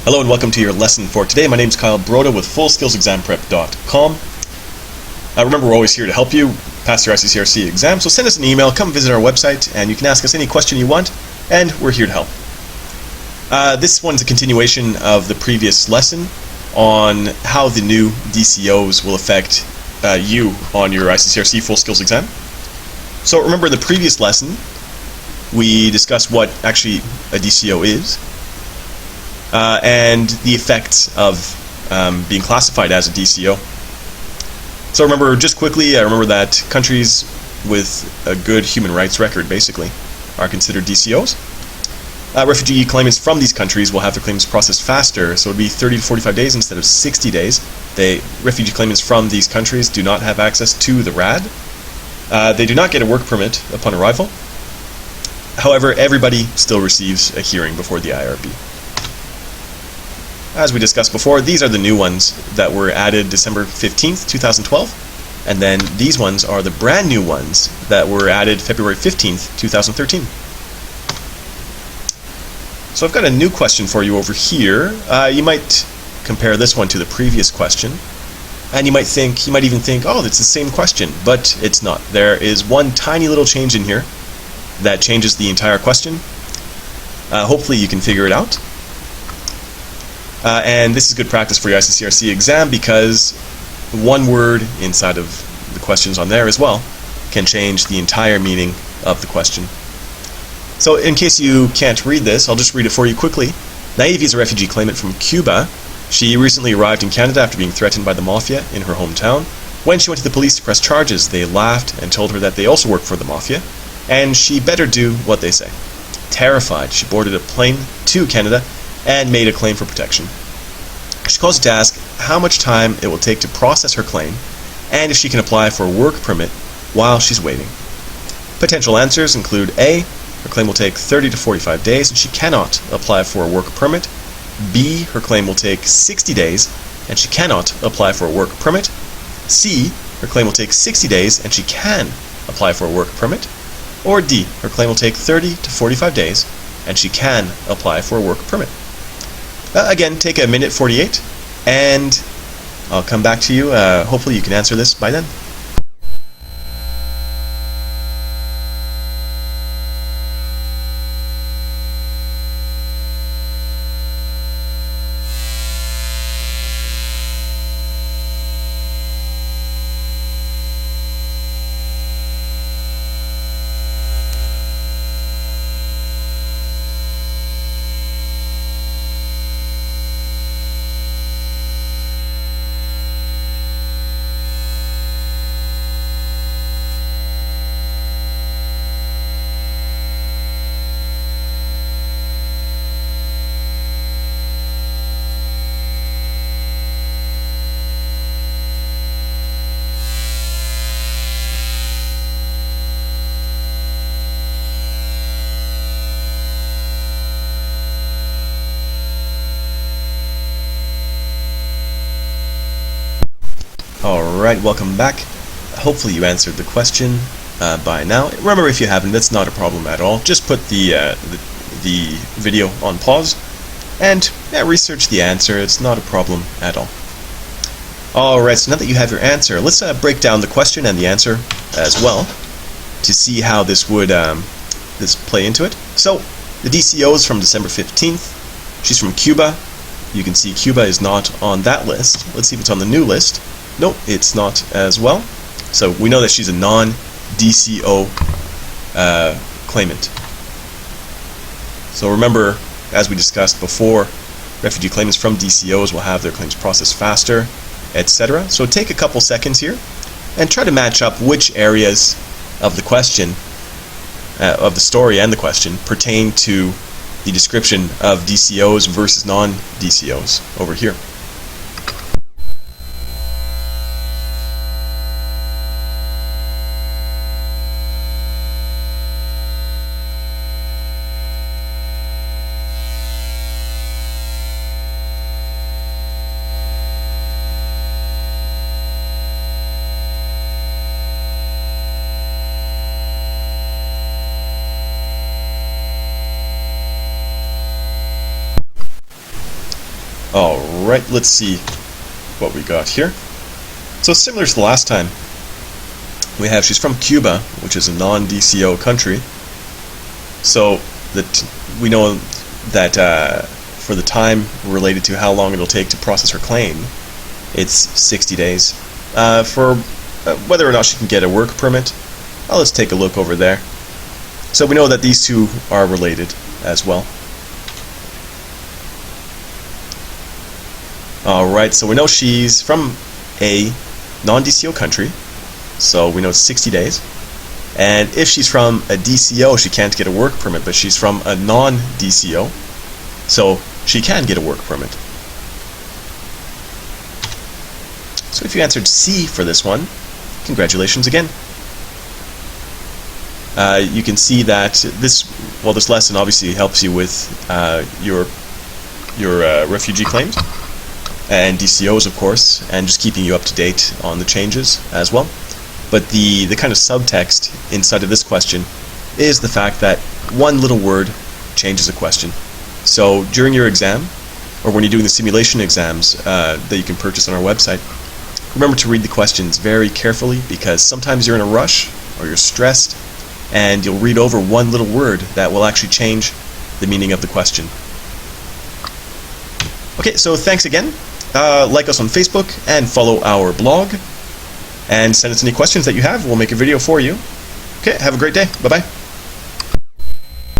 Hello and welcome to your lesson for today. My name is Kyle Broda with FullSkillsExamPrep.com. Remember, we're always here to help you pass your Iccrc exam, so send us an email, come visit our website, and you can ask us any question you want, and we're here to help. This one's a continuation of the previous lesson on how the new DCOs will affect you on your Iccrc Full Skills exam. So remember, in the previous lesson, we discussed what actually a DCO is, and the effects of being classified as a DCO. So remember, just quickly, remember that countries with a good human rights record, basically, are considered DCOs. Refugee claimants from these countries will have their claims processed faster, so it would be 30 to 45 days instead of 60 days. Refugee claimants from these countries do not have access to the RAD. They do not get a work permit upon arrival. However, everybody still receives a hearing before the IRB. As we discussed before, these are the new ones that were added December 15th, 2012, and then these ones are the brand new ones that were added February 15th, 2013. So I've got a new question for you over here. You might compare this one to the previous question, and you might even think, oh, it's the same question, but it's not. There is one tiny little change in here that changes the entire question. Hopefully you can figure it out. And this is good practice for your Iccrc exam, because one word inside of the questions on there as well can change the entire meaning of the question. So in case you can't read this, I'll just read it for you quickly. Naive is a refugee claimant from Cuba. She recently arrived in Canada after being threatened by the mafia in her hometown. When she went to the police to press charges, they laughed and told her that they also worked for the mafia, and she better do what they say. Terrified, she boarded a plane to Canada and made a claim for protection. She calls you to ask how much time it will take to process her claim and if she can apply for a work permit while she's waiting. Potential answers include A, her claim will take 30 to 45 days and she cannot apply for a work permit. B, her claim will take 60 days and she cannot apply for a work permit. C, her claim will take 60 days and she can apply for a work permit. Or D, her claim will take 30 to 45 days and she can apply for a work permit. Again, take a minute 48, and I'll come back to you. Hopefully you can answer this by then. Alright, welcome back. Hopefully you answered the question by now. Remember, if you haven't, that's not a problem at all. Just put the video on pause and research the answer. It's not a problem at all. Alright, so now that you have your answer, let's break down the question and the answer as well to see how this would this play into it. So, the DCO is from December 15th. She's from Cuba. You can see Cuba is not on that list. Let's see if it's on the new list. Nope, it's not as well. So we know that she's a non-DCO claimant. So remember, as we discussed before, refugee claimants from DCOs will have their claims processed faster, etc. So take a couple seconds here and try to match up which areas of the question, of the story and the question, pertain to the description of DCOs versus non-DCOs over here. Alright, let's see what we got here. So similar to the last time, we have she's from Cuba, which is a non-DCO country. So that we know that for the time related to how long it'll take to process her claim, it's 60 days. For whether or not she can get a work permit, let's take a look over there. So we know that these two are related as well. Alright, so we know she's from a non-DCO country, so we know it's 60 days. And if she's from a DCO, she can't get a work permit, but she's from a non-DCO, so she can get a work permit. So if you answered C for this one, congratulations again. You can see that this lesson obviously helps you with your refugee claims and DCOs, of course, and just keeping you up to date on the changes as well. But the kind of subtext inside of this question is the fact that one little word changes a question. So during your exam, or when you're doing the simulation exams that you can purchase on our website, remember to read the questions very carefully, because sometimes you're in a rush or you're stressed and you'll read over one little word that will actually change the meaning of the question. Okay, so thanks again. Like us on Facebook and follow our blog, and send us any questions that you have. We'll make a video for you. Okay, have a great day. Bye-bye.